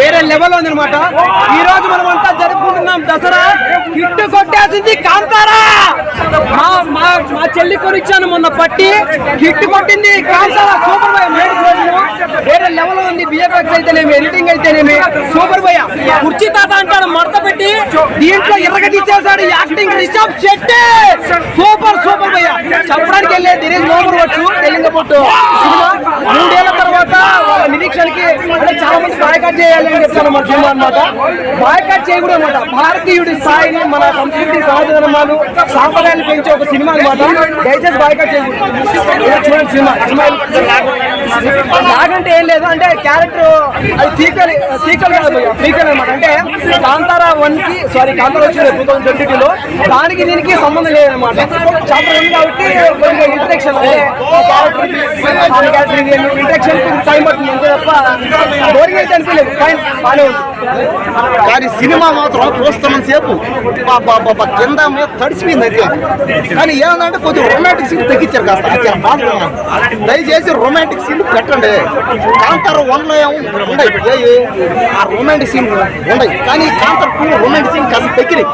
వేరే లెవెల్ ఉంది అనమాట. ఈ రోజు మనం అంతా జరుపుకుంటున్నాం దసరా. హిట్ కొట్టేసింది కాంతారా. మా చెల్లి కొనిచ్చాను మొన్న పట్టి, హిట్ కొట్టింది కాంతారా. సూపర్ బాయ్ వేరే లెవెల్ ఉంది. బిఎఫ్ఎక్స్ అయితేనేమి, ఎడిటింగ్ అయితేనేమి సూపర్ బాయ్. కుర్చీ తాత అంటాడు మడత పెట్టి, దీంట్లో ఎర్రగ తీసేసాడు. Acting Rishab Shetty super boy. చెప్పడానికి వెళ్ళే దినేష్ మోహన్ వచ్చు తెలంగాణ సినిమా 3 ఏళ్ల తర్వాత వాళ్ళ నిరీక్షణకి అంటే చాలా మంది బాయ్కాట్ చేయాలి అని చెప్తాను మన సినిమా అనమాట. బాయ్కాట్ చేయకూడదు అనమాట. భారతీయుడి స్థాయిని, మన సంస్కృతి సహజ ధర్మాలు సాంప్రదాయాలు పెంచే ఒక సినిమా అనమాట. దయచేసి బాయ్కాట్ చేయకూడదు. చూడండి సినిమా లాగంటే ఏం లేదు, అంటే క్యారెక్టర్ అది సీక్వెల్ కాదు, సీక్వెల్ అనమాట. అంటే కాంతారా 1కి కాంతారా వచ్చింది 2022లో, దానికి దీనికి సంబంధం లేదనమాట. చాప్టర్ 1 కాబట్టి కొంచెం ఇంట్రడక్షన్ ఇంట్రడక్షన్ టైం పడుతుంది అంతే తప్ప బోరింగ్ అయితే అనిపించలేదు. బాగానే ఉంది. కానీ సినిమా మాత్రం చూస్తున్న సేపు కింద మీద తడిచిపోయింది అయితే. కానీ ఏమంటే కొంచెం రొమాంటిక్ సీన్ తగ్గించారు కాస్త బాగా. దయచేసి రొమాంటిక్ సీన్ పెట్టండి. కాంతార 1లో ఉండయి ఆ రొమాంటిక్ సీన్ ఉండయి, కానీ కాంతార 2 రొమాంటిక్ సీన్ కాస్త తగ్గినాయి.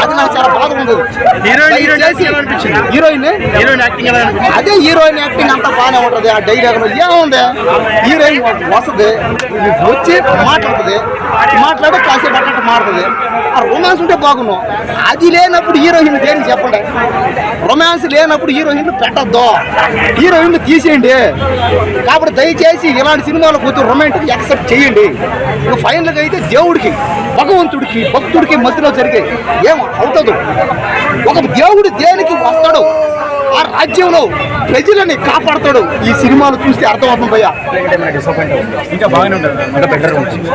అది నాకు చాలా బాధ ఉంది. హీరోయిన్ యాక్టింగ్ అదే హీరోయిన్ యాక్టింగ్ అంతా బాగానే ఉంటుంది. ఆ డైలాగ్ ఏముంది, హీరోయిన్ వస్తుంది వచ్చి మాట్లాడి కాసేపు అట్లా మారుతుంది. ఆ రొమాన్స్ ఉంటే బాగున్నాం. అది లేనప్పుడు హీరోయిన్ దేని చెప్పండి. రొమాన్స్ లేనప్పుడు హీరోయిన్ పెట్టద్దు, హీరోయిన్ తీసేయండి. కాబట్టి దయచేసి ఇలాంటి సినిమాలు కొంచెం రొమాంటిక్ యాక్సెప్ట్ చేయండి. ఇక ఫైనల్గా అయితే దేవుడికి, భగవంతుడికి, భక్తుడికి మధ్యలో జరిగే ఏం అవుతుందో. ఒక దేవుడు దేనికి వస్తాడు, ఆ రాజ్యంలో ప్రజలని కాపాడతాడు. ఈ సినిమాలు చూస్తే అర్థమవుతుంది భయ్యా. ఇంకా బాగానే ఉంటుంది, ఇంకా బెటర్ ఉంటుంది.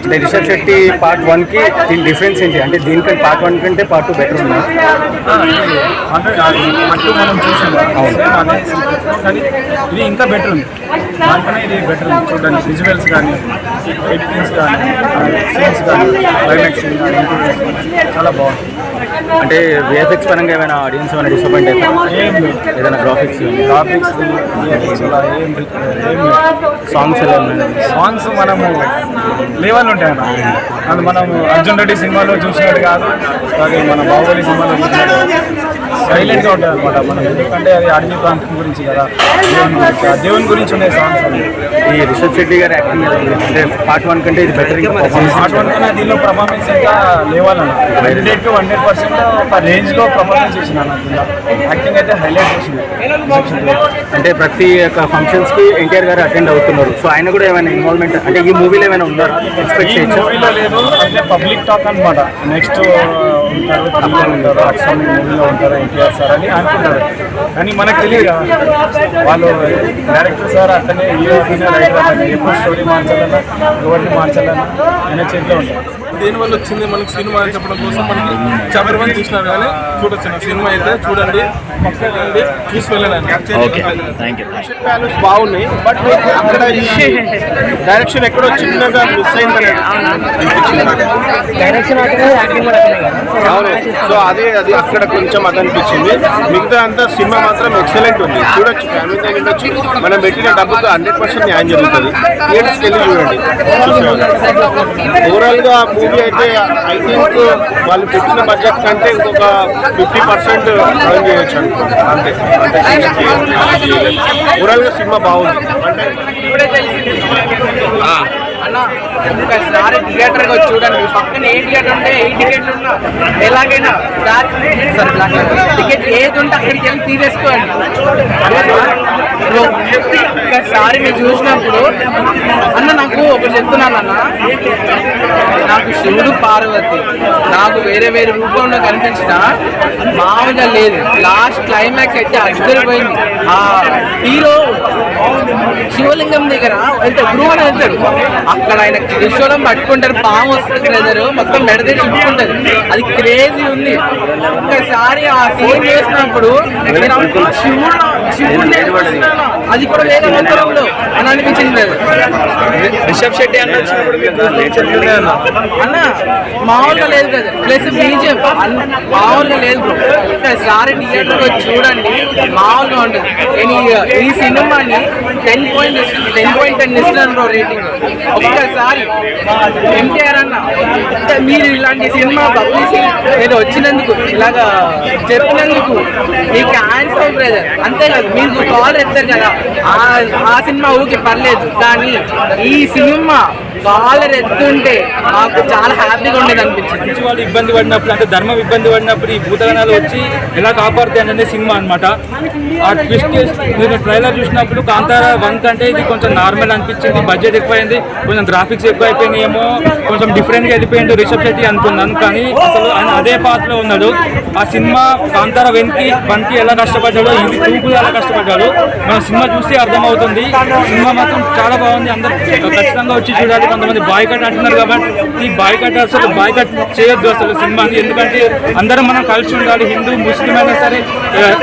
అంటే రిషబ్ శెట్టి పార్ట్ 1కి దీని డిఫరెన్స్ ఏంటి? అంటే దీనికంటే పార్ట్ 1 కంటే పార్ట్ 2 బెటర్ ఉందా? అంటే అటు మనం చూసాము కానీ ఇది ఇంకా బెటర్ ఉంది. దానికన్నా ఇది బెటర్ ఉంది చూడడానికి. విజువల్స్ కానీ, ఎడిటింగ్స్ కానీ, సీన్స్ కానీ, క్లైమాక్స్ కానీ చాలా బాగుంది. అంటే విఎఫ్ఎక్స్ పరంగా ఏమైనా ఆడియన్స్ ఏమైనా డిసప్పాయింట్ అవుతారు? ఏం లేదు. ఏదైనా గ్రాఫిక్స్ సాంగ్స్ ఎలా ఉన్నాయి? సాంగ్స్ మనము లేవల్ ఉంటాయి అన్న. అది మనం అర్జున్ రెడ్డి సినిమాలో చూసినట్టు కాదు, అది మన బాహుబలి సినిమాలో చూసినట్టు సైలెంట్గా ఉంటుంది అనమాట. మనం ఎందుకంటే అది అడవి ప్రాంతం గురించి కదా, దేవుని గురించి ఉండే సాంగ్స్ అవి. ఈ రిషబ్ శెట్టి గారి యాక్టింగ్ అంటే పార్ట్ 1 కంటే ఇది బెటర్. పార్ట్ 1 కన్నా దీనిలో పర్ఫార్మెన్స్ ఇంకా లేవాలన్న 100% ఒక రేంజ్లో పర్ఫార్మెన్స్ చేసిన యాక్టింగ్ అయితే హైలైట్ చేసింది. అంటే ప్రతి ఒక్క ఫంక్షన్స్కి ఎన్టీఆర్ గారు అటెండ్ అవుతున్నారు. సో ఆయన కూడా ఏమైనా ఇన్వాల్వ్మెంట్ అంటే ఈ మూవీలో ఏమైనా ఉన్నారా? ఎక్స్పెక్ట్ చేయొచ్చు. మూవీలో లేదు, అంటే పబ్లిక్ టాక్ అనమాట. నెక్స్ట్ ఉంటారు అక్షరం మూవీలో ఉంటారు ఎన్టీఆర్ సార్ అని అనుకుంటారు, కానీ మనకు తెలియదు. వాళ్ళు డైరెక్టర్ సార్ అతనే, హీరో రైటర్ అతనే. ఎప్పుడు స్టోరీ మార్చాలన్నా, ఎవరిని మార్చాలన్నా ఆయన చేతిలో ఉంటారు. దేనివల్ల వచ్చింది మనకి సినిమా అని చెప్పడం కోసం మనకి చాప్టర్ 1 చూసినారు కానీ చూడొచ్చు. సినిమా అయితే చూడండి, చూసి వెళ్ళడానికి బాగున్నాయి. బట్ అక్కడ డైరెక్షన్ ఎక్కడో చిన్నగా మిస్ అయిందని అవును. సో అది అక్కడ కొంచెం అది అనిపించింది. మిగతా అంతా సినిమా మాత్రం ఎక్సలెంట్ ఉంది, చూడొచ్చు. ఫ్యామిలీతో వెళ్ళొచ్చు. మనం పెట్టిన డబ్బుతో 100% న్యాయం జరుగుతుంది. థియేటర్స్కి వెళ్ళి చూడండి. ఓవరాల్ గా మూవీ అయితే ఐ థింక్ వాళ్ళు పెట్టిన బడ్జెట్ కంటే ఇంకొక 50% రన్ చేయొచ్చు అంతే. ఓవరాల్ గా సినిమా బాగుంది. అన్న ఒకసారి థియేటర్కి వచ్చి చూడండి. పక్కన ఏ థియేటర్ ఉంటే 8 టికెట్లు ఉన్నా ఎలాగైనా టికెట్ ఏది ఉంటే అక్కడికి వెళ్ళి తీసేసుకోండి. ఒకసారి మీరు చూసినప్పుడు అన్న నాకు ఒకటి చెప్తున్నాను అన్న, నాకు శివుడు పార్వతి నాకు వేరే వేరే రూపంలో కనిపించిన మామూలుగా లేదు. లాస్ట్ క్లైమాక్స్ అయితే అదిరిపోయింది. ఆ హీరో శివలింగం దగ్గర వెళ్తే గురువు వెళ్తాడు, అక్కడ ఆయన త్రిశూలం పట్టుకుంటారు, పాము వస్తుంది బ్రదర్, మొత్తం మెడదే చుట్టుకుంటారు. అది క్రేజీ ఉంది. ఒక్కసారి ఆ సీన్ చేసినప్పుడు శివుడు అది కూడా వేరే వంతరంలో అని అనిపించింది. రిషబ్ శెట్టి అన్న వచ్చినప్పుడు అన్న మామూలుగా లేదు కదా, ప్లస్ బీజేపీ మామూలుగా లేదు బ్రో. ఒకసారి థియేటర్కి వచ్చి చూడండి, మామూలుగా ఉంటుంది. నేను ఈ సినిమాని 10.10 ఇస్తున్నాను బ్రో రేటింగ్. ఒక్కసారి ఎన్టీఆర్ అన్న మీరు ఇలాంటి సినిమా పబ్లిసిటీ నేను వచ్చినందుకు ఇలాగా చెప్పినందుకు మీకు ఆన్సర్ బ్రదర్. అంతేకాదు మీకు కాల్ ఎత్తారు కదా, ఆ సినిమా ఊరికి పర్లేదు, కానీ ఈ సినిమా కాలర్ ఎత్తుంటే నాకు చాలా హ్యాపీగా ఉండేది అనిపించింది. వాళ్ళు ఇబ్బంది పడినప్పుడు, అంటే ధర్మం ఇబ్బంది పడినప్పుడు ఈ భూతగణాలు వచ్చి ఎలా కాపాడుతాయి అనేది సినిమా అనమాట. ఆ ట్విస్ట్ మీరు ట్రైలర్ చూసినప్పుడు కాంతారా 1 కంటే ఇది కొంచెం నార్మల్ అనిపించింది. బడ్జెట్ ఎక్కువైంది, కొంచెం గ్రాఫిక్స్ ఎక్కువ అయిపోయినాయేమో, కొంచెం డిఫరెంట్గా వెళ్ళిపోయింది రిషబ్ శెట్టి అనుకున్నాను. కానీ అసలు ఆయన అదే పాత్రలో ఉన్నాడు. ఆ సినిమా కాంతారా 1కి ఎలా కష్టపడ్డాడో, ఇది 2కు ఎలా కష్టపడ్డాడు మన సినిమా చూస్తే అర్థమవుతుంది. సినిమా మాత్రం చాలా బాగుంది, అందరూ ఖచ్చితంగా వచ్చి చూడాలి. కొంతమంది బాయ్కట్ అంటున్నారు కాబట్టి ఈ బాయ్కట్ అసలు బాయ్కట్ చేయొద్దు అసలు సినిమాని. ఎందుకంటే అందరం మనం కలిసి ఉండాలి, హిందూ ముస్లిం అయినా సరే,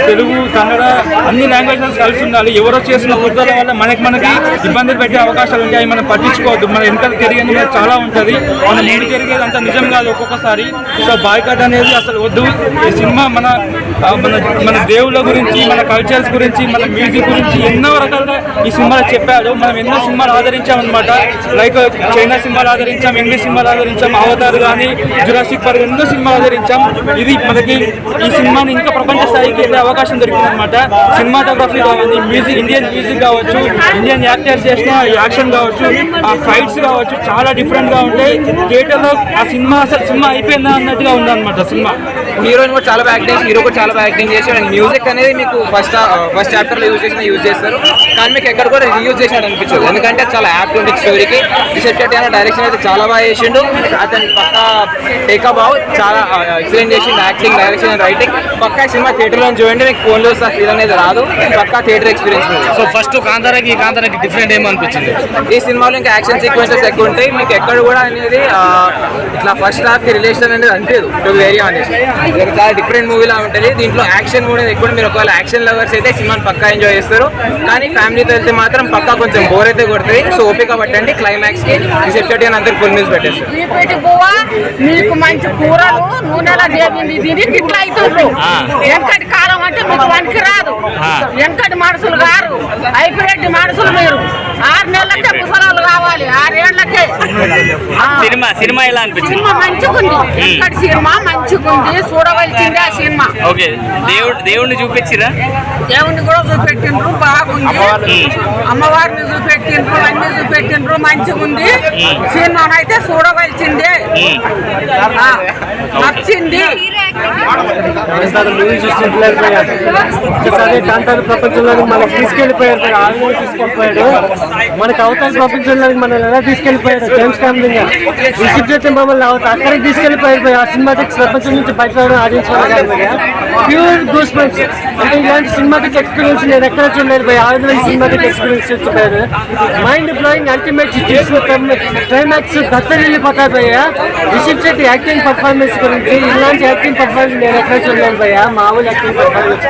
తెలుగు కన్నడ అన్ని లాంగ్వేజెస్ కలిసి ఉండాలి. ఎవరో చేసిన కుట్రల వల్ల మనకి ఇబ్బందులు పెట్టే అవకాశాలు ఉంటాయి, మనం పట్టించుకోవద్దు. మన వెనకాల జరిగేది చాలా ఉంటుంది, మన ముందు జరిగేది అంత నిజం కాదు ఒక్కొక్కసారి. సో బాయ్కట్ అనేది అసలు వద్దు. ఈ సినిమా మన దేవుళ్ళ గురించి, మన కల్చర్స్ గురించి, మన మ్యూజిక్ గురించి ఎన్నో రకాలుగా ఈ సినిమాలో చెప్పాడు. మనం ఎన్నో సినిమాలు ఆదరించామన్నమాట. లైక్ చైనా సినిమాలు ఆదరించాం, ఇంగ్లీష్ సినిమాలు ఆదరించాం, అవతార్ కానీ, జురాసిక్ పార్క్ ఎన్నో సినిమాలు ఆదరించాం. ఇది మనకి ఈ సినిమాని ఇంకా ప్రపంచ స్థాయికి వెళ్ళే అవకాశం దొరికింది అనమాట. సినిమాటోగ్రఫీ కావాలి, మ్యూజిక్, ఇండియన్ మ్యూజిక్ కావచ్చు, ఇండియన్ యాక్టర్స్ చేసిన యాక్షన్ కావచ్చు, ఆ ఫైట్స్ కావచ్చు, చాలా డిఫరెంట్గా ఉంటాయి. థియేటర్లో ఆ సినిమా అసలు సినిమా అయిపోయిందా అన్నట్టుగా ఉందన్నమాట సినిమా. హీరోయిన్ కూడా చాలా బాగా యాక్టింగ్, హీరో కూడా చాలా బాగా యాక్టింగ్ చేశాడు. అండ్ మ్యూజిక్ అనేది మీకు ఫస్ట్ చాప్టర్లో యూజ్ చేస్తారు, కానీ మీకు ఎక్కడ కూడా రీయూజ్ చేసినట్టు అనిపించదు. ఎందుకంటే చాలా యాప్ట్ ఉంటుంది స్టోరీకి. రిషబ్ శెట్టి అన్న డైరెక్షన్ అయితే చాలా బాగా చేసిండు. అతని పక్క టేకా బావు చాలా ఎక్సలెంట్ చేసిండు. యాక్టింగ్, డైరెక్షన్ అండ్ రైటింగ్ పక్కా సినిమా థియేటర్లో చూడండి, మీకు ఫోన్లో ఫీల్ అనేది రాదు. పక్కా థియేటర్ ఎక్స్పీరియన్స్. సో ఫస్ట్ కాంతారాకి డిఫరెంట్ ఏమనిపించింది? ఈ సినిమాలో ఇంకా యాక్షన్ సీక్వెన్సెస్ ఎక్కువ ఉంటాయి. మీకు ఎక్కడ కూడా అనేది ఇట్లా ఫస్ట్ హాఫ్ కి రిలేషన్ అనేది అనిపించదు. టు వెరీ ఆనెస్ట్, చాలా డిఫరెంట్ మూవీలా ఉంటుంది. దీంట్లో యాక్షన్ కూడా ఎక్కువ. మీరు ఒకవేళ యాక్షన్ లవర్స్ అయితే సినిమాని పక్కా ఎంజాయ్ చేస్తారు, కానీ ఫ్యామిలీతో వెళ్తే మాత్రం పక్కా కొంచెం బోర్ అయితే కొడుతుంది. సో ఓపిక పట్టండి, క్లైమాక్స్ కి రిషబ్ శెట్టి అని అందరికి ఫుల్ న్యూస్ పెట్టేస్తారు. మీకు మంచి కూరలు నూనెలా దేవింది దీని ఇట్లా అవుతుండ్రు. వెంకటి కాలం అంటే మీకు వనికి రాదు. వెంకటి మనుషులు గారు, హైబ్రిడ్ మనుషులు. మీరు 6 నెలలకే ముసలాలు కావాలి, 6 ఏళ్లకే. సినిమా ఎలా అనిపించింది? సినిమా మంచిగుంది, వెంకటి సినిమా మంచిగుంది, చూడవలసిందే ఆ సినిమా. ఓకే, దేవుడిని చూపించిరా? దేవుణ్ణి కూడా చూపెట్టిండ్రు, బాగుంది. అమ్మవారిని చూపెట్టిండ్రు, అన్ని చూపెట్టిండ్రు, మంచిగుంది. సినిమానైతే చూడవలసిందే, నచ్చింది. కాంతారు ప్రపంచంలోకి మనం తీసుకెళ్లిపోయారు, ఆల్రెడీ తీసుకెళ్లిపోయాడు. మనకు అవతల ప్రపంచంలోకి మనం ఎలా తీసుకెళ్లిపోయాడు జేమ్స్ కామెరూన్ రిషబ్ శెట్టి మమ్మల్ని అక్కడికి తీసుకెళ్లిపోయారు. ఆ సినిమాటిక్ ప్రపంచం నుంచి బయట రావడం ఆడియన్స్ ప్యూర్ గూస్ బంప్స్. అంటే ఇలాంటి సినిమాటిక్ ఎక్స్పీరియన్స్ నేను ఎక్కడ చూడలేదు పోయి. ఆ విధంగా సినిమాటిక్ ఎక్స్పీరియన్స్ చెప్పారు. మైండ్ బ్లోయింగ్ అల్టిమేట్ క్లైమాక్స్ దత్తరిల్లిపోతారు భయ్య. రిషబ్ శెట్టి యాక్టింగ్ పర్ఫార్మెన్స్ గురించి ఇలాంటి యాక్టింగ్ పర్ఫార్మెన్స్ నేను ఎక్కడ చూడలేదు భయ్య. మామూలు యాక్టింగ్ పర్ఫార్మెన్స్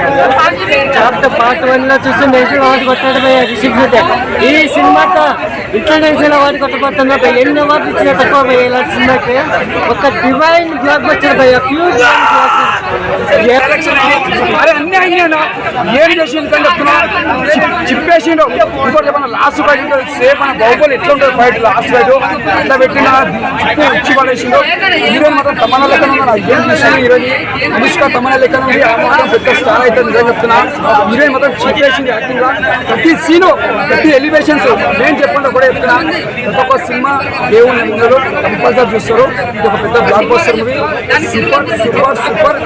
చాప్టర్ పార్ట్ 1 లో చూస్తే నెగిటివ్ అవార్డు కొట్టాడు భయ్య రిషబ్ శెట్టి. ఈ సినిమాతో ఇంటర్నేషనల్ అవార్డు కొట్టబోతున్నా భయ్య. ఎన్ని అవార్డు ఇచ్చినా తక్కువ భయ్య ఇలాంటి సినిమాకి. ఒక డివైన్ బ్లాక్ బస్టర్ భయ్య, ప్యూర్ అన్ని అయ్యాను. ఏం చేసిండు చెప్తున్నా, చిప్పేసిండు. ఇంకోటి చెప్పిన లాస్ట్ ఫైట్ ఉంటుంది సేమ్ మన బాహుబలి ఎట్లా ఉంటుంది ఫైట్, లాస్ట్ ఫైట్ అట్లా పెట్టిన చిప్పు ఇచ్చి పడేసిండు. హీరోయిన్ మాత్రం తమన్నా లెక్కన ఉన్నారు. ఏం చేసిండు హీరోయిన్ అనుష్క తమన్నా లెక్కన ఉంది. ఆ మాత్రం పెద్ద స్టార్ అయితే నిజంగా చెప్తున్నా. హీరోయిన్ మాత్రం చిప్పేసింది యాక్టింగ్ గా. ప్రతి సీను, ప్రతి ఎలివేషన్స్ నేను చెప్పకుండా కూడా చెప్తున్నా. ప్రతి ఒక్క సినిమా దేవుని ముందు కంపల్సరీ చూస్తారు. ఇది ఒక పెద్ద block buster movie. Super super super